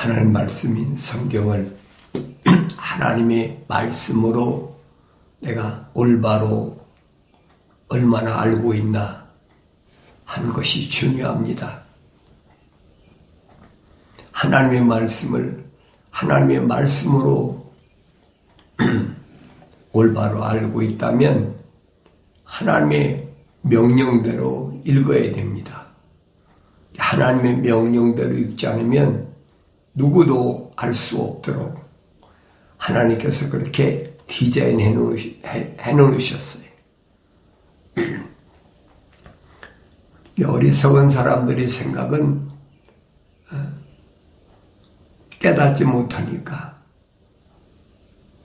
하나님 말씀인 성경을 하나님의 말씀으로 내가 올바로 얼마나 알고 있나 하는 것이 중요합니다. 하나님의 말씀을 하나님의 말씀으로 올바로 알고 있다면 하나님의 명령대로 읽어야 됩니다. 하나님의 명령대로 읽지 않으면 누구도 알 수 없도록 하나님께서 그렇게 디자인해 놓으셨어요. 어리석은 사람들의 생각은 깨닫지 못하니까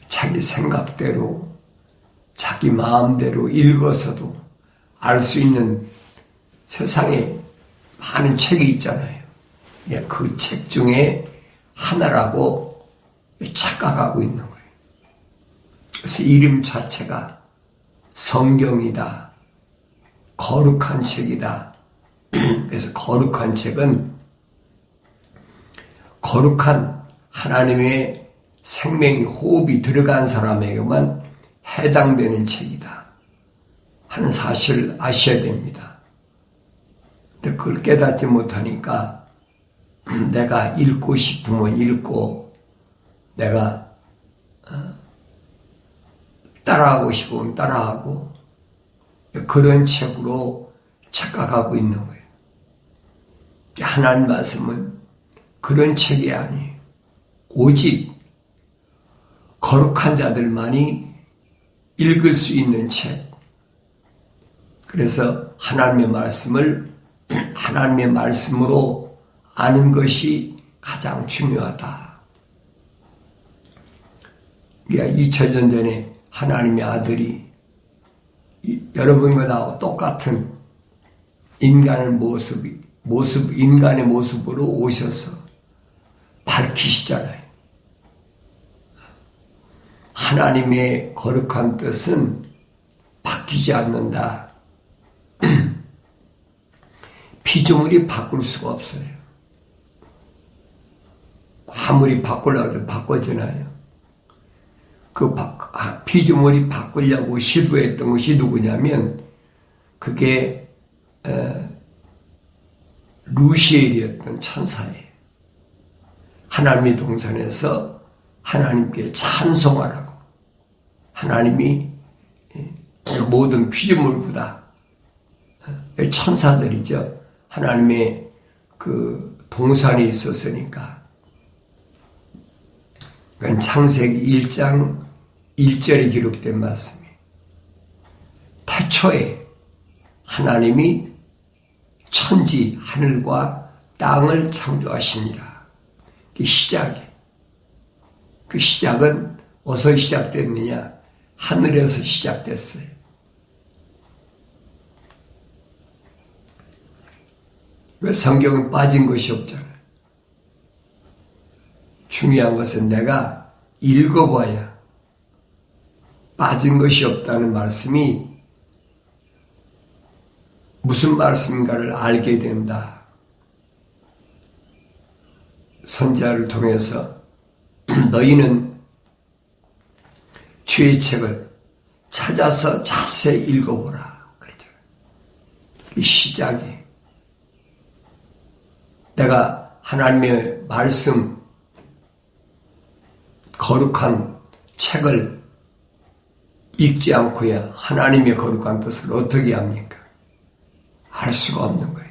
자기 생각대로 자기 마음대로 읽어서도 알 수 있는 세상에 많은 책이 있잖아요. 그 책 중에 하나라고 착각하고 있는 거예요. 그래서 이름 자체가 성경이다. 거룩한 책이다. 그래서 거룩한 책은 거룩한 하나님의 생명이 호흡이 들어간 사람에게만 해당되는 책이다 하는 사실을 아셔야 됩니다. 근데 그걸 깨닫지 못하니까 내가 읽고 싶으면 읽고 내가 따라하고 싶으면 따라하고 그런 책으로 착각하고 있는 거예요. 하나님 말씀은 그런 책이 아니에요. 오직 거룩한 자들만이 읽을 수 있는 책. 그래서 하나님의 말씀을 하나님의 말씀으로 아는 것이 가장 중요하다. 2000년 전에 하나님의 아들이 여러분과 나하고 똑같은 인간의 인간의 모습으로 오셔서 밝히시잖아요. 하나님의 거룩한 뜻은 바뀌지 않는다. 피조물이 바꿀 수가 없어요. 아무리 바꾸려고 해도 바꿔지나요? 그 피조물이 바꾸려고 시도했던 것이 누구냐면 그게 루시엘이었던 천사예요. 하나님의 동산에서 하나님께 찬송하라고. 하나님이 모든 피조물보다 천사들이죠. 하나님의 그 동산이 있었으니까. 그건 창세기 1장 1절에 기록된 말씀이에요. 태초에 하나님이 천지 하늘과 땅을 창조하시니라. 그 시작이에요. 그 시작은 어디서 시작됐느냐? 하늘에서 시작됐어요. 왜 성경은 빠진 것이 없잖아요. 중요한 것은 내가 읽어봐야 빠진 것이 없다는 말씀이 무슨 말씀인가를 알게 된다. 선지자를 통해서 너희는 주의 책을 찾아서 자세히 읽어보라. 그랬잖아요. 이 시작이 내가 하나님의 말씀 거룩한 책을 읽지 않고야 하나님의 거룩한 뜻을 어떻게 합니까? 알 수가 없는 거예요.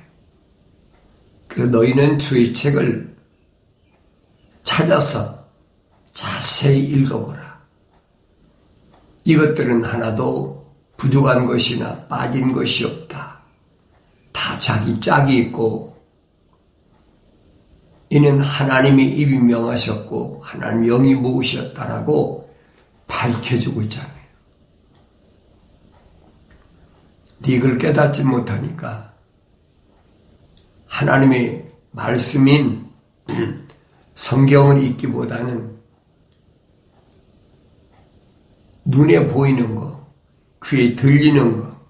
그래서 너희는 주의 책을 찾아서 자세히 읽어보라. 이것들은 하나도 부족한 것이나 빠진 것이 없다. 다 자기 짝이 있고 이는 하나님이 입이 명하셨고 하나님 영이 모으셨다라고 밝혀주고 있잖아요. 이걸 깨닫지 못하니까 하나님의 말씀인 성경을 읽기보다는 눈에 보이는 거, 귀에 들리는 거,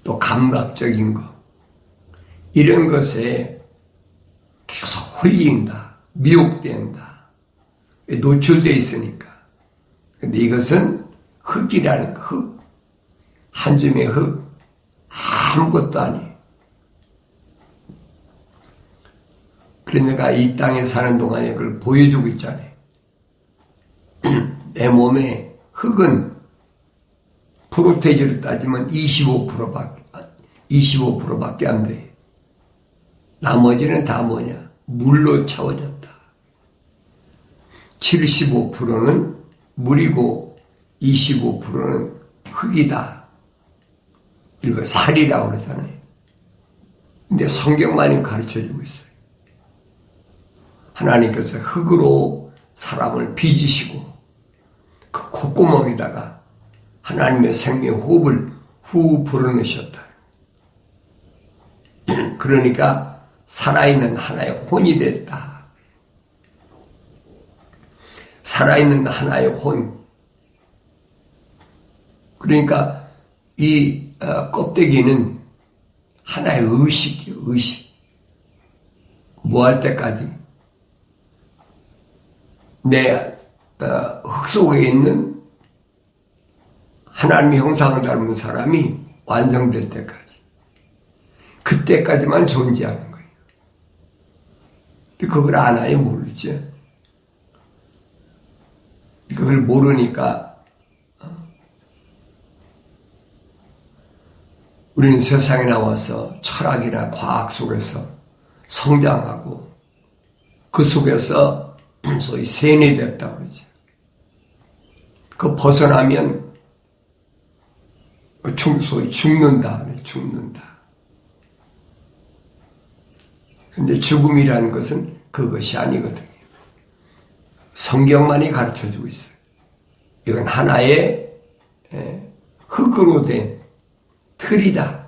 또 감각적인 거, 이런 것에 계속 홀린다, 미혹된다, 노출되어 있으니까. 근데 이것은 흙이라는 거, 흙. 한 줌의 흙. 아무것도 아니에요. 그래서 내가 이 땅에 사는 동안에 그걸 보여주고 있잖아요. 내 몸에 흙은 프로테이지로 따지면 25%밖에 안 돼. 나머지는 다 뭐냐? 물로 채워졌다. 75%는 물이고 25%는 흙이다. 이걸 살이라고 그러잖아요. 근데 성경만이 가르쳐주고 있어요. 하나님께서 흙으로 사람을 빚으시고 그 콧구멍에다가 하나님의 생명의 호흡을 후 불어넣으셨다. 그러니까 살아있는 하나의 혼이 됐다. 살아있는 하나의 혼. 그러니까 이 껍데기는 하나의 의식이에요. 의식. 뭐 할 때까지? 내 흙 속에 있는 하나님의 형상을 닮은 사람이 완성될 때까지. 그때까지만 존재하는 거예요. 근데 그걸 아나요? 모르죠. 그걸 모르니까 우리는 세상에 나와서 철학이나 과학 속에서 성장하고 그 속에서 소위 세뇌됐다고 그러죠. 그 벗어나면 소위 죽는다. 근데 죽음이라는 것은 그것이 아니거든요. 성경만이 가르쳐주고 있어요. 이건 하나의 흙으로 된 틀이다.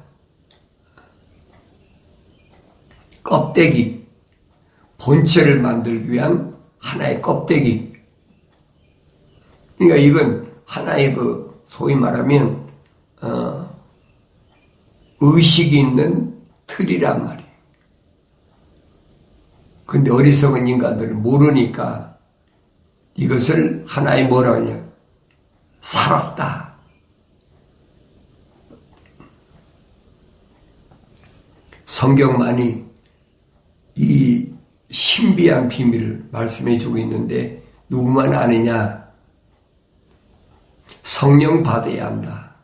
껍데기. 본체를 만들기 위한 하나의 껍데기. 그러니까 이건 하나의 소위 말하면 의식이 있는 틀이란 말이에요. 근데 어리석은 인간들은 모르니까 이것을 하나의 뭐라고 하냐? 살았다. 성경만이 이 신비한 비밀을 말씀해주고 있는데 누구만 아느냐? 성령 받아야 한다.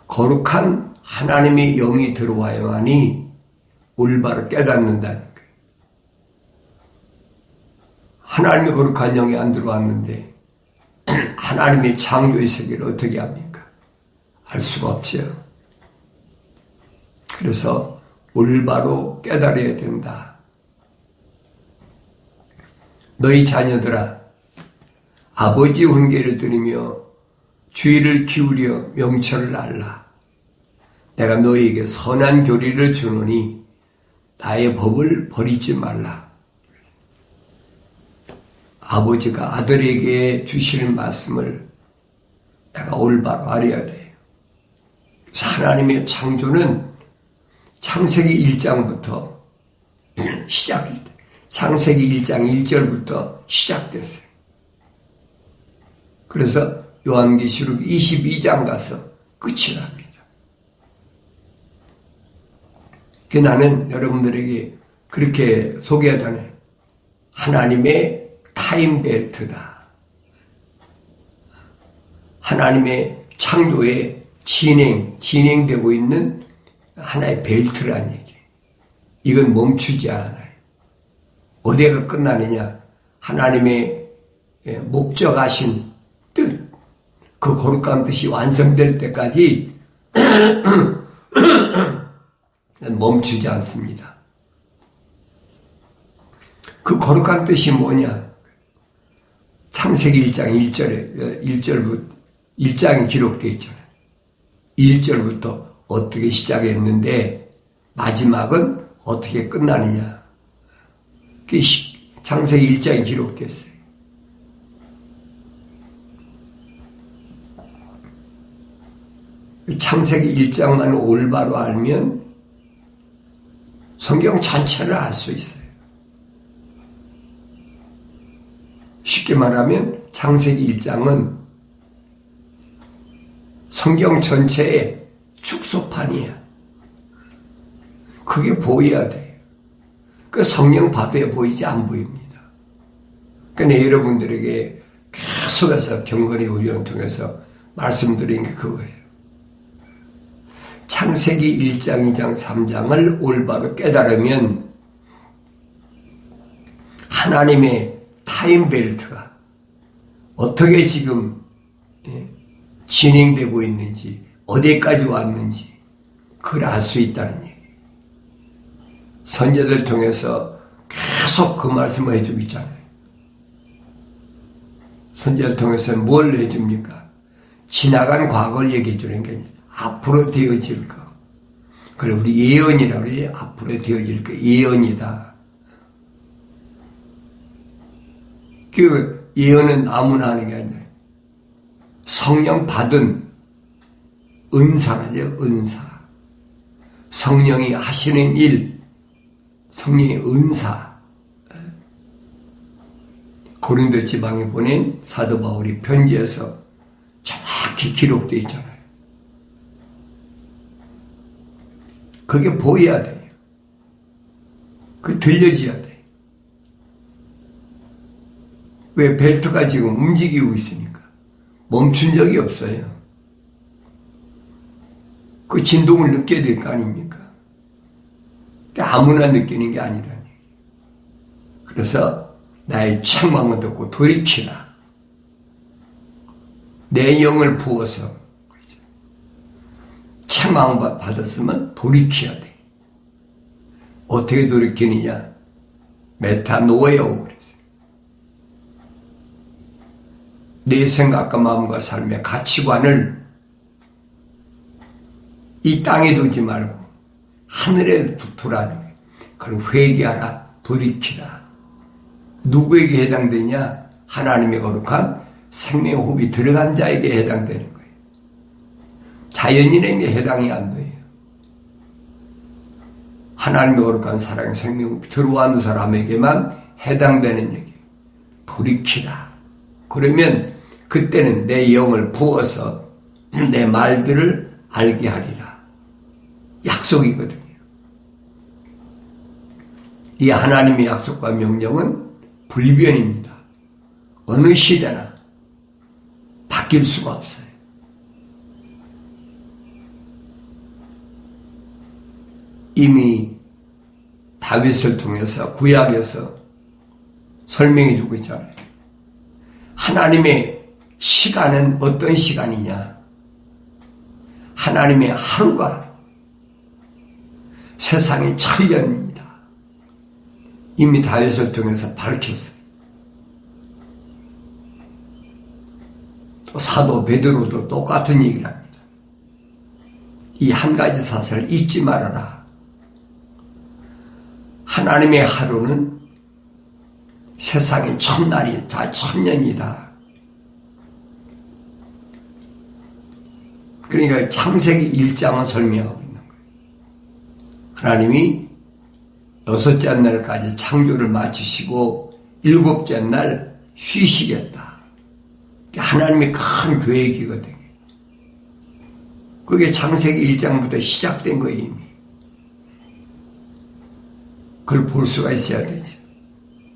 거룩한 하나님의 영이 들어와야만이 올바로 깨닫는다는 거예요. 하나님의 거룩한 영이 안 들어왔는데 하나님의 창조의 세계를 어떻게 합니까? 알 수가 없죠. 그래서 올바로 깨달아야 된다. 너희 자녀들아, 아버지 훈계를 들으며 주의를 기울여 명철을 알라. 내가 너희에게 선한 교리를 주노니 나의 법을 버리지 말라. 아버지가 아들에게 주시는 말씀을 내가 올바로 알아야 돼요. 하나님의 창조는 창세기 1장부터 창세기 1장 1절부터 시작됐어요. 그래서 요한계시록 22장 가서 끝이 납니다. 나는 여러분들에게 그렇게 소개하잖아요. 하나님의 타임벨트다. 하나님의 창조의 진행되고 있는 하나의 벨트라는 얘기예요. 이건 멈추지 않아요. 어디가 끝나느냐? 하나님의 목적하신 뜻, 그 거룩한 뜻이 완성될 때까지 멈추지 않습니다. 그 거룩한 뜻이 뭐냐? 창세기 1장 1절부터 1장에 기록되어 있잖아요. 1절부터 어떻게 시작했는데 마지막은 어떻게 끝나느냐? 그게 창세기 1장에 기록됐어요. 창세기 1장만 올바로 알면 성경 전체를 알 수 있어요. 쉽게 말하면 창세기 1장은 성경 전체의 축소판이야. 그게 보여야 돼. 그 성령 받아야 보이지 안 보입니다. 그러니까 여러분들에게 계속해서 경건의 훈련을 통해서 말씀드린 게 그거예요. 창세기 1장, 2장, 3장을 올바로 깨달으면 하나님의 타임벨트가 어떻게 지금 진행되고 있는지, 어디까지 왔는지 그걸 알 수 있다는 얘기예요. 선제들 통해서 계속 그 말씀을 해주고 있잖아요. 선제를 통해서 뭘 해줍니까? 지나간 과거를 얘기해 주는 게 아니라 앞으로 되어질 거. 그걸 우리 예언이라고 해요. 앞으로 되어질 거. 예언이다. 그 예언은 아무나 하는 게 아니라 성령 받은 은사라죠. 은사. 성령이 하시는 일, 성령의 은사. 고린도 지방에 보낸 사도 바울이 편지에서 정확히 기록되어 있잖아요. 그게 보여야 돼요. 그 들려져야 돼. 왜? 벨트가 지금 움직이고 있으니까. 멈춘 적이 없어요. 그 진동을 느껴야 될 거 아닙니까? 아무나 느끼는 게 아니라니. 그래서 나의 책망을 듣고 돌이키라. 내 영을 부어서 책망 받았으면 돌이켜야 돼. 어떻게 돌이키느냐? 메타노예요. 내 생각과 마음과 삶의 가치관을 이 땅에 두지 말고 하늘에 두라는 거예요. 그걸 회개하라, 돌이키라. 누구에게 해당되냐? 하나님의 거룩한 생명의 호흡이 들어간 자에게 해당되는 거예요. 자연인에게 해당이 안 돼요. 하나님의 거룩한 사랑의 생명호흡이 들어온 사람에게만 해당되는 얘기예요. 돌이키라. 그러면 그때는 내 영을 부어서 내 말들을 알게 하리라. 약속이거든요. 이 하나님의 약속과 명령은 불변입니다. 어느 시대나 바뀔 수가 없어요. 이미 다윗을 통해서 구약에서 설명해 주고 있잖아요. 하나님의 시간은 어떤 시간이냐? 하나님의 하루가 세상의 천년입니다. 이미 다윗을 통해서 밝혔어요. 또 사도 베드로도 똑같은 얘기를 합니다. 이 한 가지 사실을 잊지 말아라. 하나님의 하루는 세상의 천날이 다 천년이다. 그러니까 창세기 1장을 설명하고 있는 거예요. 하나님이 6째 날까지 창조를 마치시고 7째 날 쉬시겠다. 하나님의 큰 계획이거든요. 그게 창세기 1장부터 시작된 거예요, 이미. 그걸 볼 수가 있어야 되죠.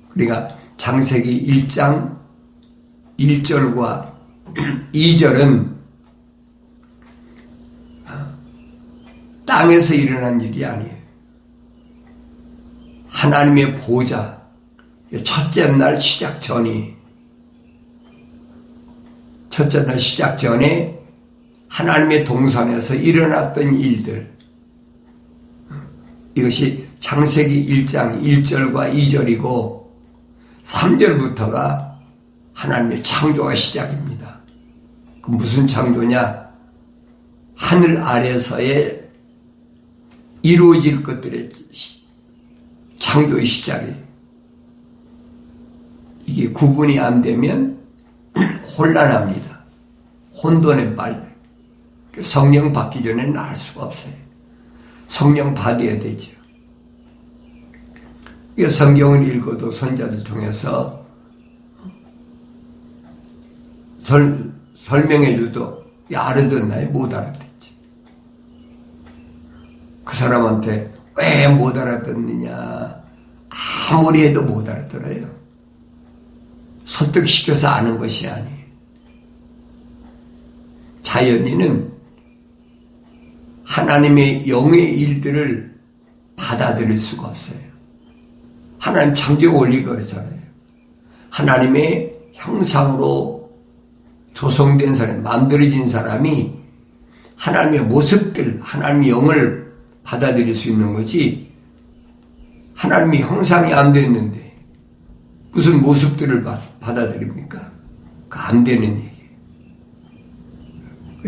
그러니까 창세기 1장 1절과 2절은 땅에서 일어난 일이 아니에요. 하나님의 보좌, 첫째 날 시작 전에 하나님의 동산에서 일어났던 일들, 이것이 창세기 1장 1절과 2절이고 3절부터가 하나님의 창조가 시작입니다. 그 무슨 창조냐? 하늘 아래서의 이루어질 것들의 창조의 시작이에요. 이게 구분이 안 되면 혼란합니다. 혼돈에 빠져요. 성령 받기 전에는 알 수가 없어요. 성령 받아야 되죠. 성경을 읽어도 선자들 통해서 설명해줘도 알아듣나요? 못 알아듣지. 그 사람한테 왜 못 알아듣느냐? 아무리 해도 못 알아들어요. 설득시켜서 아는 것이 아니에요. 자연인은 하나님의 영의 일들을 받아들일 수가 없어요. 하나님 창조 원리가 그렇잖아요. 하나님의 형상으로 조성된 사람, 만들어진 사람이 하나님의 모습들, 하나님의 영을 받아들일 수 있는 거지, 하나님의 형상이 안 됐는데 무슨 모습들을 받아들입니까? 그 안 되는 얘기예요.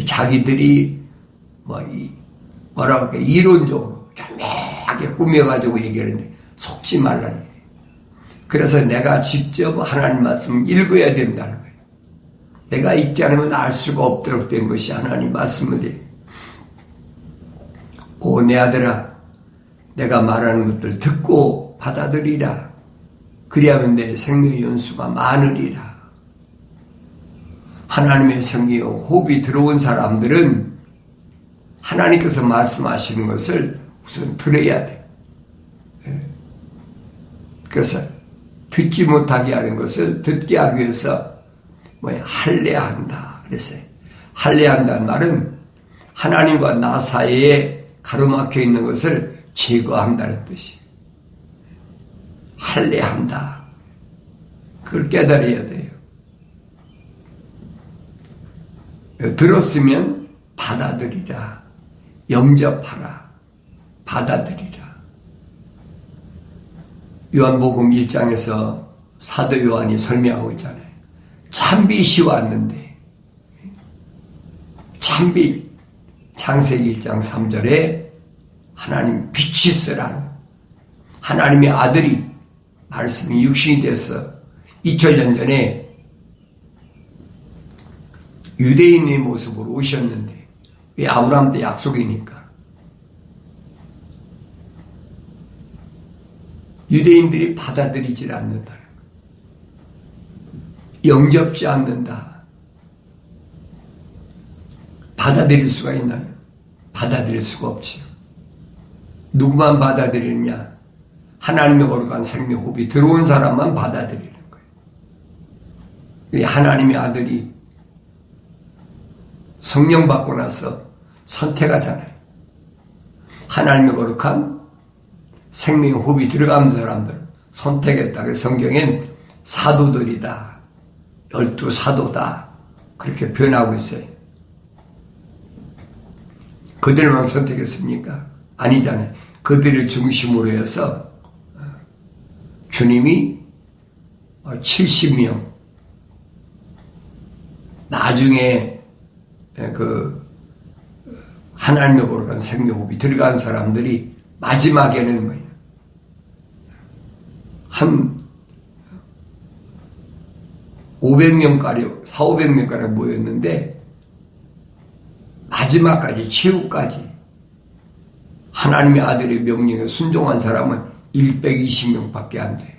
자기들이 뭐라고 할까, 이론적으로 교묘하게 꾸며가지고 얘기하는데 속지 말라는 얘기예요. 그래서 내가 직접 하나님 말씀을 읽어야 된다는 거예요. 내가 읽지 않으면 알 수가 없도록 된 것이 하나님 말씀을. 오 내 아들아, 내가 말하는 것들 듣고 받아들이라. 그리하면 내 생명의 연수가 많으리라. 하나님의 성령의 호흡이 들어온 사람들은 하나님께서 말씀하시는 것을 우선 들어야 돼. 그래서 듣지 못하게 하는 것을 듣게 하기 위해서 할례한다 그랬어요. 할례한다는 말은 하나님과 나 사이에 가로막혀 있는 것을 제거한다는 뜻이에요. 할례한다. 그걸 깨달아야 돼요. 들었으면 받아들이라. 영접하라. 받아들이라. 요한복음 1장에서 사도 요한이 설명하고 있잖아요. 참빛이 왔는데, 참빛, 창세기 1장 3절에 하나님 빛이 쓰라는 하나님의 아들이 말씀이 육신이 돼서 2000년 전에 유대인의 모습으로 오셨는데, 왜? 아브라함 때 약속이니까. 유대인들이 받아들이질 않는다. 영접지 않는다. 받아들일 수가 있나요? 받아들일 수가 없지요. 누구만 받아들이느냐? 하나님의 거룩한 생명 호흡이 들어온 사람만 받아들이는 거예요. 하나님의 아들이 성령 받고 나서 선택하잖아요. 하나님의 거룩한 생명의 호흡이 들어가는 사람들 선택했다. 그래서 성경엔 사도들이다. 12사도다. 그렇게 표현하고 있어요. 그들만 선택했습니까? 아니잖아요. 그들을 중심으로 해서 주님이 70명 나중에 그 하나님의 거룩한 생명호흡이 들어간 사람들이 마지막에는 뭐예요? 한 500명가량, 400~500명가량 모였는데 마지막까지, 최후까지 하나님의 아들의 명령에 순종한 사람은 120명밖에 안 돼요.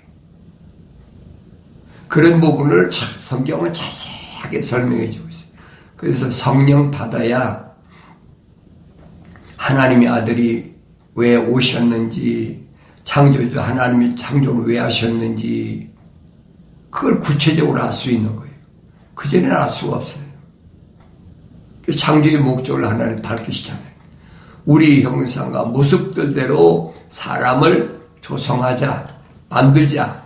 그런 부분을 성경은 자세하게 설명해 주고 있어요. 그래서 성령 받아야 하나님의 아들이 왜 오셨는지, 창조주 하나님이 창조를 왜 하셨는지 그걸 구체적으로 알 수 있는 거예요. 그전에는 알 수가 없어요. 창조의 목적을 하나님 밝히시잖아요. 우리 형상과 모습들대로 사람을 조성하자, 만들자.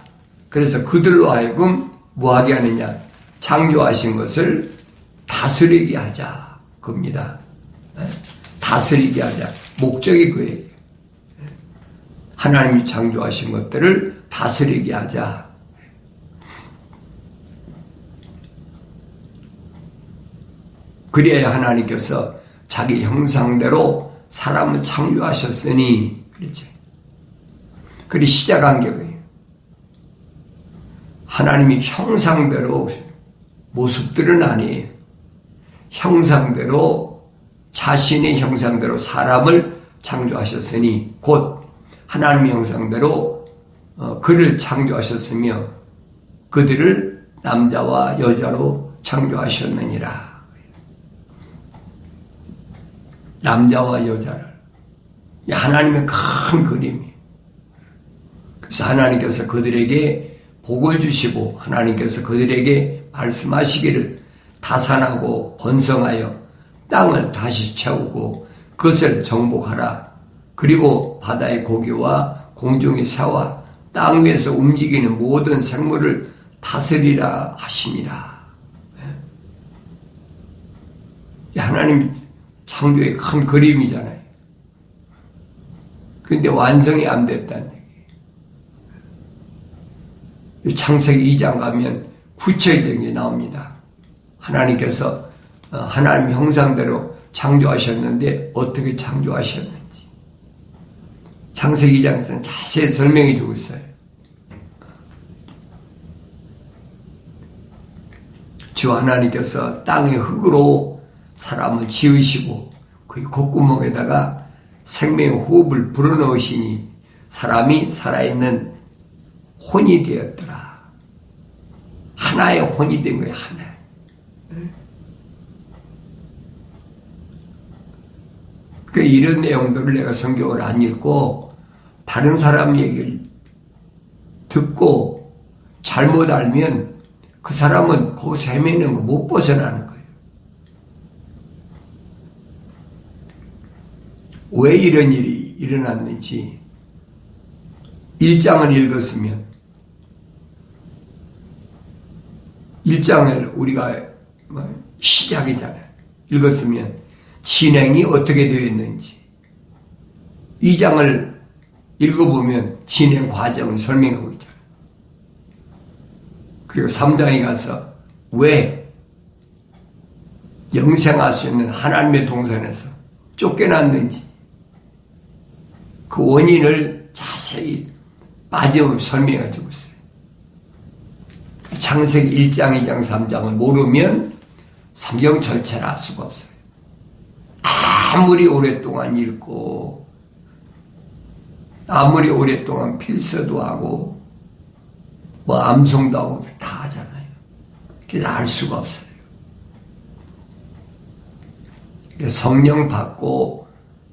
그래서 그들로 하여금 뭐하게 하느냐? 창조하신 것을 다스리게 하자. 겁니다. 다스리게 하자. 목적이 그예요. 하나님이 창조하신 것들을 다스리게 하자. 그래야 하나님께서 자기 형상대로 사람을 창조하셨으니, 그렇죠. 그리 시작한 게 그예요. 하나님이 형상대로, 모습들은 아니에요. 형상대로, 자신의 형상대로 사람을 창조하셨으니, 곧 하나님의 형상대로 그를 창조하셨으며 그들을 남자와 여자로 창조하셨느니라. 남자와 여자를. 하나님의 큰 그림이에요. 그래서 하나님께서 그들에게 복을 주시고 하나님께서 그들에게 말씀하시기를 다산하고 번성하여 땅을 다시 채우고 그것을 정복하라. 그리고 바다의 고기와 공중의 새와 땅 위에서 움직이는 모든 생물을 다스리라 하시니라. 하나님 창조의 큰 그림이잖아요. 그런데 완성이 안 됐다는 얘기예요. 창세기 2장 가면 구체적인 게 나옵니다. 하나님께서 하나님 형상대로 창조하셨는데 어떻게 창조하셨는지 창세기 2장에서는 자세히 설명해 주고 있어요. 주 하나님께서 땅의 흙으로 사람을 지으시고 그 콧구멍에다가 생명의 호흡을 불어넣으시니 사람이 살아있는 혼이 되었더라. 하나의 혼이 된 거예요. 하나. 이런 내용들을 내가 성경을 안 읽고 다른 사람 얘기를 듣고 잘못 알면 그 사람은 거기서 헤매는 거 못 벗어나는 거예요. 왜 이런 일이 일어났는지 1장을 읽었으면 1장을 우리가 시작이잖아요. 읽었으면 진행이 어떻게 되어 있는지 2장을 읽어보면 진행 과정을 설명하고 있잖아요. 그리고 3장에 가서 왜 영생할 수 있는 하나님의 동산에서 쫓겨났는지 그 원인을 자세히 빠짐없이 설명해 주고 있어요. 창세기 1장, 2장, 3장을 모르면 성경 전체를 알 수가 없어요. 아무리 오랫동안 읽고 아무리 오랫동안 필서도 하고 암송도 하고 다 하잖아요. 그래서 알 수가 없어요. 성령 받고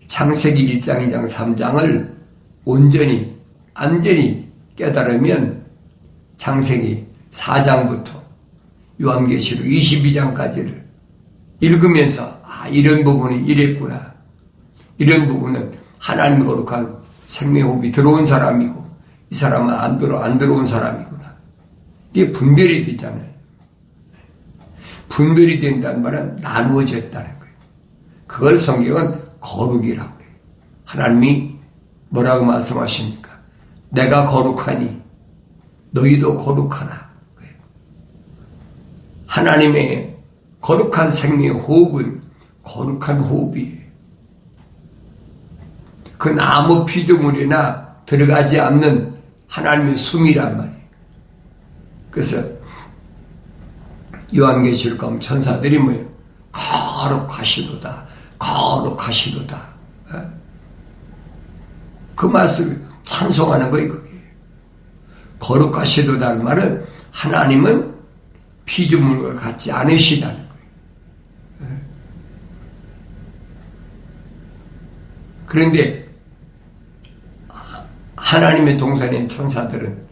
창세기 1장, 2장, 3장을 온전히 완전히 깨달으면 창세기 4장부터 요한계시록 22장까지를 읽으면서 이런 부분이 이랬구나. 이런 부분은 하나님 거룩한 생명호흡이 들어온 사람이고 이 사람은 안 들어온 사람이구나. 이게 분별이 되잖아요. 분별이 된다는 말은 나누어졌다는 거예요. 그걸 성경은 거룩이라고 해요. 하나님이 뭐라고 말씀하십니까? 내가 거룩하니 너희도 거룩하라. 하나님의 거룩한 생명의 호흡은 거룩한 호흡이에요. 그 아무 피조물이나 들어가지 않는 하나님의 숨이란 말이에요. 그래서 요한계시록 가면 천사들이 뭐예요? 거룩하시도다. 거룩하시도다. 그 말씀 찬송하는 거예요. 그게. 거룩하시도다는 말은 하나님은 피조물과 같지 않으시다는 거예요. 그런데 하나님의 동산의 천사들은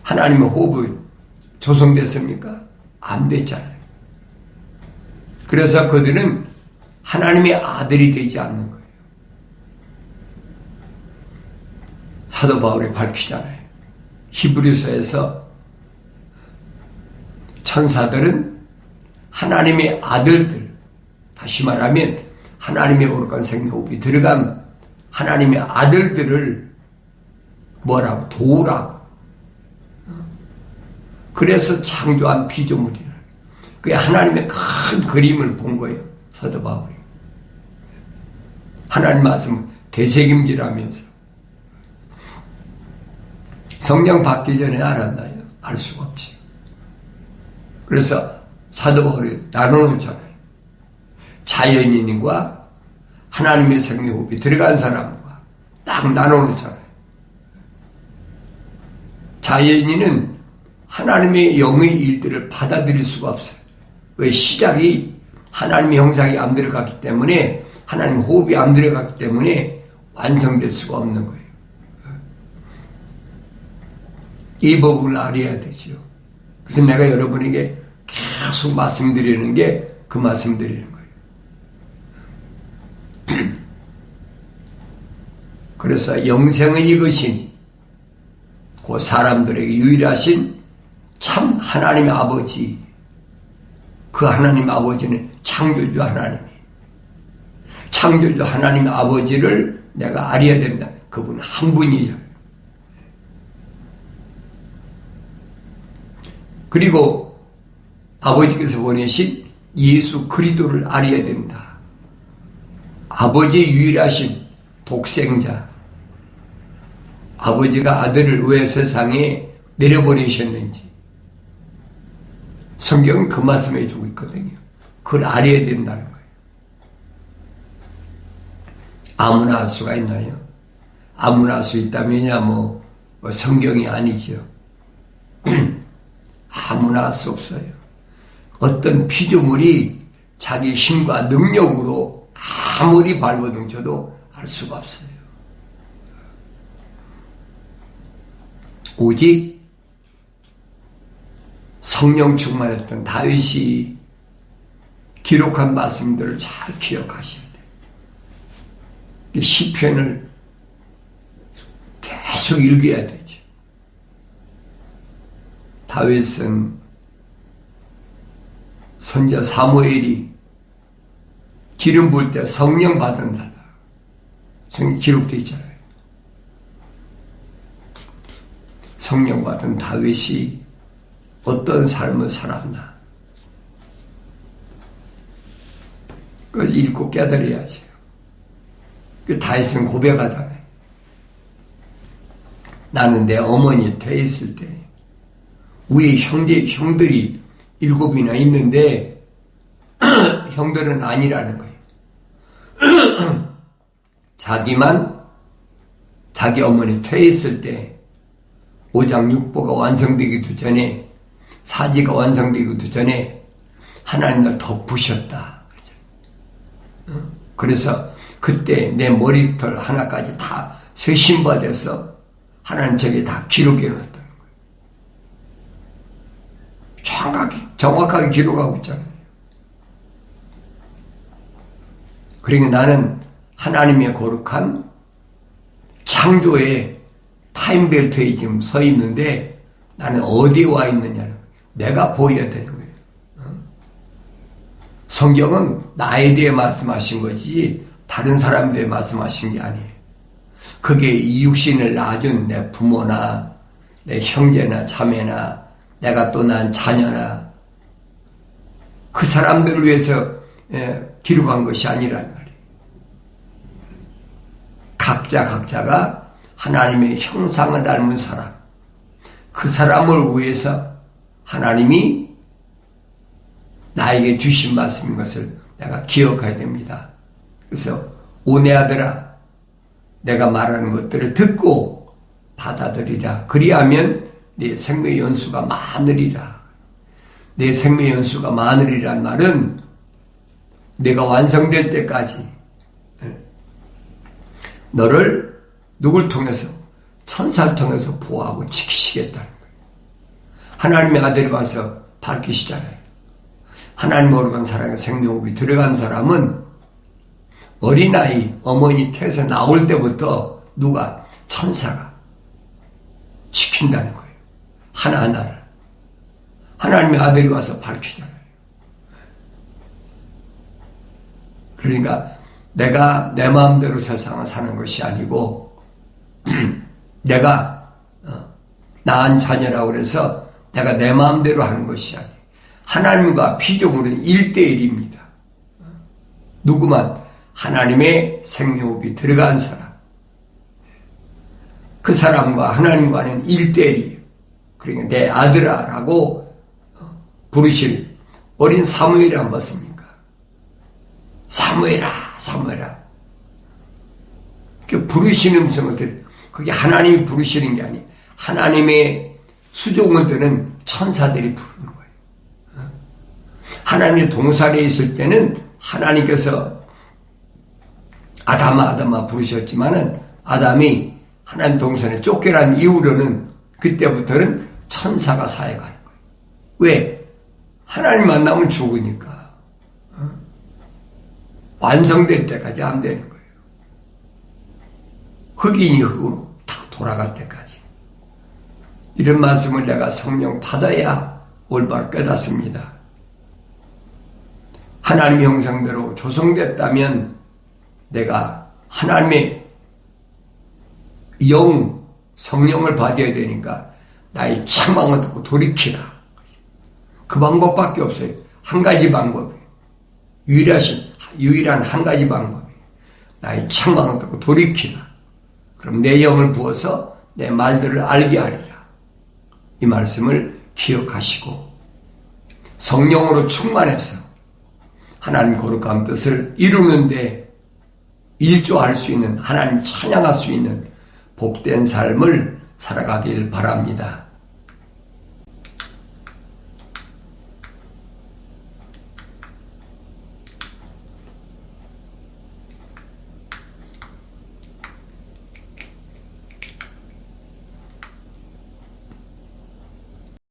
하나님의 호흡이 조성됐습니까? 안 됐잖아요. 그래서 그들은 하나님의 아들이 되지 않는 거예요. 사도 바울이 밝히잖아요. 히브리서에서 천사들은 하나님의 아들들, 다시 말하면 하나님의 거룩한 생명호흡이 들어간 하나님의 아들들을 뭐라고? 도우라고. 그래서 창조한 피조물이라. 그게 하나님의 큰 그림을 본 거예요. 사도 바울이. 하나님 말씀은 대책임지라면서. 성령 받기 전에 알았나요? 알 수가 없지. 그래서 사도 바울이 나눠놓잖아요. 자연인과 하나님의 생명호흡이 들어간 사람과 딱 나눠놓잖아요. 자연인은 하나님의 영의 일들을 받아들일 수가 없어요. 왜 시작이 하나님의 형상이 안 들어갔기 때문에, 하나님의 호흡이 안 들어갔기 때문에 완성될 수가 없는 거예요. 이 법을 알아야 되죠. 그래서 내가 여러분에게 계속 말씀드리는 게 그 말씀드리는 거예요. 그래서 영생은 이것이니 그 사람들에게 유일하신 참 하나님의 아버지, 그 하나님 아버지는 창조주 하나님이, 창조주 하나님의 아버지를 내가 알아야 된다. 그분 한 분이에요. 그리고 아버지께서 보내신 예수 그리스도를 알아야 된다. 아버지의 유일하신 독생자, 아버지가 아들을 왜 세상에 내려보내셨는지 성경은 그 말씀해 주고 있거든요. 그걸 알아야 된다는 거예요. 아무나 알 수가 있나요? 아무나 알 수 있다면야 뭐 성경이 아니죠. 아무나 알 수 없어요. 어떤 피조물이 자기 힘과 능력으로 아무리 발버둥쳐도 알 수가 없어요. 오직 성령 충만했던 다윗이 기록한 말씀들을 잘 기억하셔야 돼요. 시편을 계속 읽어야 되죠. 다윗은 선지자 사무엘이 기름 부을 때 성령 받은 자다. 성경 기록되어 있잖아요. 성령 받은 다윗이 어떤 삶을 살았나. 그걸 읽고 깨달아야지. 그 다윗은 고백하잖아요. 나는 내 어머니 돼 있을 때 위에 형들이 7이나 있는데 형들은 아니라는 거예요. 자기만 자기 어머니 퇴 있을 때 5장 6보가 완성되기도 전에, 사지가 완성되기도 전에 하나님 날 덮으셨다. 그래서 그때 내 머리털 하나까지 다 세심받아서 하나님 저게 다 기록해 놨다는 거예요. 정확하게 기록하고 있잖아요. 그러니까 나는 하나님의 거룩한 창조의 타임벨트에 지금 서 있는데 나는 어디에 와 있느냐는 내가 보여야 되는 거예요. 성경은 나에 대해 말씀하신 거지 다른 사람에 대해 말씀하신 게 아니에요. 그게 이 육신을 낳아준 내 부모나 내 형제나 자매나 내가 또 난 자녀나 그 사람들을 위해서 기록한 것이 아니란 말이에요. 각자가 하나님의 형상을 닮은 사람, 그 사람을 위해서 하나님이 나에게 주신 말씀인 것을 내가 기억해야 됩니다. 그래서 오 내 아들아, 내가 말하는 것들을 듣고 받아들이라. 그리하면 네 생명의 연수가 많으리라. 내 생명의 연수가 많으리란 말은 내가 완성될 때까지 너를 누굴 통해서? 천사를 통해서 보호하고 지키시겠다는 거예요. 하나님의 아들이 와서 밝히시잖아요. 하나님 거룩한 사랑의 생명호흡이 들어간 사람은 어린아이 어머니 태에서 나올 때부터 누가? 천사가 지킨다는 거예요. 하나하나를. 하나님의 아들이 와서 밝히잖아요. 그러니까 내가 내 마음대로 세상을 사는 것이 아니고 내가 낳은 자녀라고 그래서 내가 내 마음대로 하는 것이 아니에요. 하나님과 피조물은 1대1입니다. 누구만? 하나님의 생명호흡이 들어간 사람. 그 사람과 하나님과는 1대1이에요. 그러니까 내 아들아 라고 부르실 어린 사무엘이 안 봤습니까? 사무엘아. 그 부르시는 음성을 그게 하나님이 부르시는 게 아니에요. 하나님의 수종을 드는 천사들이 부르는 거예요. 하나님의 동산에 있을 때는 하나님께서 아담아 부르셨지만은 아담이 하나님 동산에 쫓겨난 이후로는 그때부터는 천사가 사역하는 거예요. 왜? 하나님 만나면 죽으니까. 완성될 때까지 안 되는 거예요. 흑인이 흑으로 다 돌아갈 때까지. 이런 말씀을 내가 성령 받아야 올바로 깨닫습니다. 하나님의 형상대로 조성됐다면 내가 하나님의 성령을 받아야 되니까 나의 책망을 듣고 돌이키라. 그 방법밖에 없어요. 한 가지 방법이에요. 유일한 한 가지 방법이에요. 나의 책망을 듣고 돌이키라. 그럼 내 영을 부어서 내 말들을 알게 하리라. 이 말씀을 기억하시고 성령으로 충만해서 하나님 거룩한 뜻을 이루는데 일조할 수 있는, 하나님 찬양할 수 있는 복된 삶을 살아가길 바랍니다.